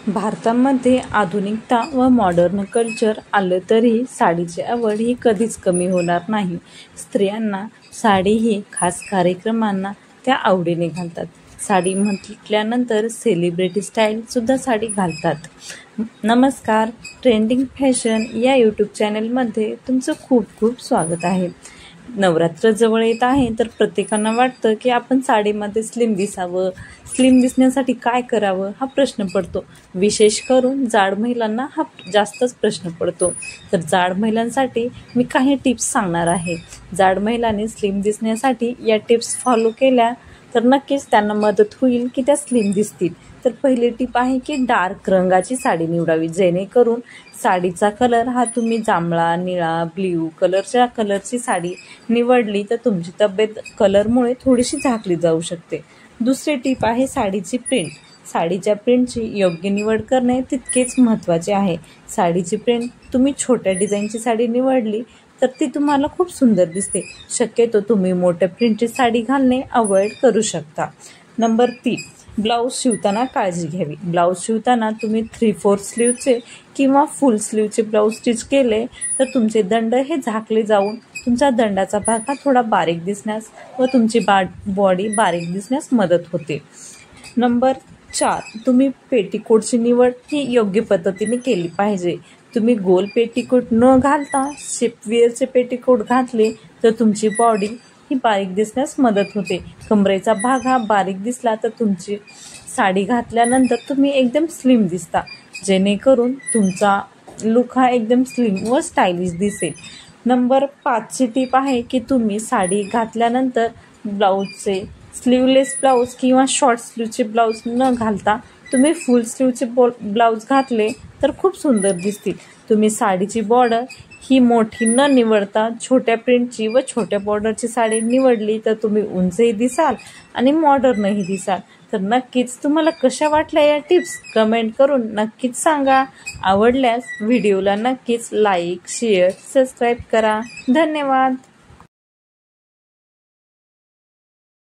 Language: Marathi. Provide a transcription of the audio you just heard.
भारतामध्ये आधुनिकता व मॉडर्न कल्चर आलं तरी साडीची आवड ही कधीच कमी होणार नाही. स्त्रियांना साडी ही खास कार्यक्रमांना त्या आवडीने घालतात. साडी म्हटल्यानंतर सेलिब्रिटी स्टाईलसुद्धा साडी घालतात. नमस्कार, ट्रेंडिंग फॅशन या यूट्यूब चॅनलमध्ये तुमचं खूप खूप स्वागत आहे. नवरात्र जवळ येत आहे तर प्रत्येकांना वाटतं की आपण साडीमध्ये स्लिम दिसावं. स्लिम दिसण्यासाठी काय करावं हा प्रश्न पडतो. विशेष करून जाड महिलांना हा जास्तच प्रश्न पडतो. तर जाड महिलांसाठी मी काही टिप्स सांगणार आहे. जाड महिलांनी स्लिम दिसण्यासाठी या टिप्स फॉलो केल्या तर नक्कीच त्यांना मदत होईल की त्या स्लिम दिसतील. तर पहिली टिप आहे की डार्क रंगाची साडी निवडावी, जेणेकरून साडीचा कलर हा तुम्ही जांभळा, निळा, ब्ल्यू कलरची साडी निवडली तर तुमची तब्येत कलरमुळे थोडीशी झाकली जाऊ शकते. दुसरी टिप आहे साडीची प्रिंट. साडीच्या प्रिंटची योग्य निवड करणे तितकेच महत्त्वाचे आहे. साडीची प्रिंट तुम्ही छोट्या डिझाईनची साडी निवडली तर ती तुम्हाला खूप सुंदर दिसते. शक्यतो तुम्ही मोठ्या प्रिंटची साडी घालणे अवॉइड करू शकता. नंबर 3, ब्लाऊज शिवताना काळजी घ्यावी. ब्लाऊज शिवताना तुम्ही 3/4 स्लीवचे किंवा फुल स्लीवचे ब्लाऊज स्टिच केले तर तुमचे दंड हे झाकले जाऊन तुमचा दंडाचा भाग हा थोडा बारीक दिसण्यास व तुमची बॉडी बारीक दिसण्यास मदत होते. नंबर 4, तुम्ही पेटीकोटची निवड ही योग्य पद्धतीने केली पाहिजे. तुम्ही गोल पेटीकोट न घालता शेपवेअरचे पेटीकोट घातले तर तुमची बॉडी ही बारीक दिसण्यास मदत होते. कमरेचा भाग हा बारीक दिसला तर तुमची साडी घातल्यानंतर तुम्ही एकदम स्लिम दिसता, जेणेकरून तुमचा लुक हा एकदम स्लिम व स्टायलिश दिसेल. नंबर 5ची टीप आहे की तुम्ही साडी घातल्यानंतर ब्लाऊजचे स्लीवलेस ब्लाऊज किंवा शॉर्ट स्लीवचे ब्लाऊज न घालता तुम्ही फुल स्लीवचे ब्लाऊज घातले तर खूप सुंदर दिसतील. तुम्ही साडीची बॉर्डर ही मोठी न निवडता छोट्या प्रिंटची व छोट्या बॉर्डरची साडी निवडली तर तुम्ही उंचही दिसाल आणि मॉडर्नही दिसाल. तर नक्कीच तुम्हाला कशा वाटल्या या टिप्स कमेंट करून नक्कीच सांगा. आवडल्यास व्हिडिओला नक्कीच लाईक, शेअर, सबस्क्राईब करा. धन्यवाद.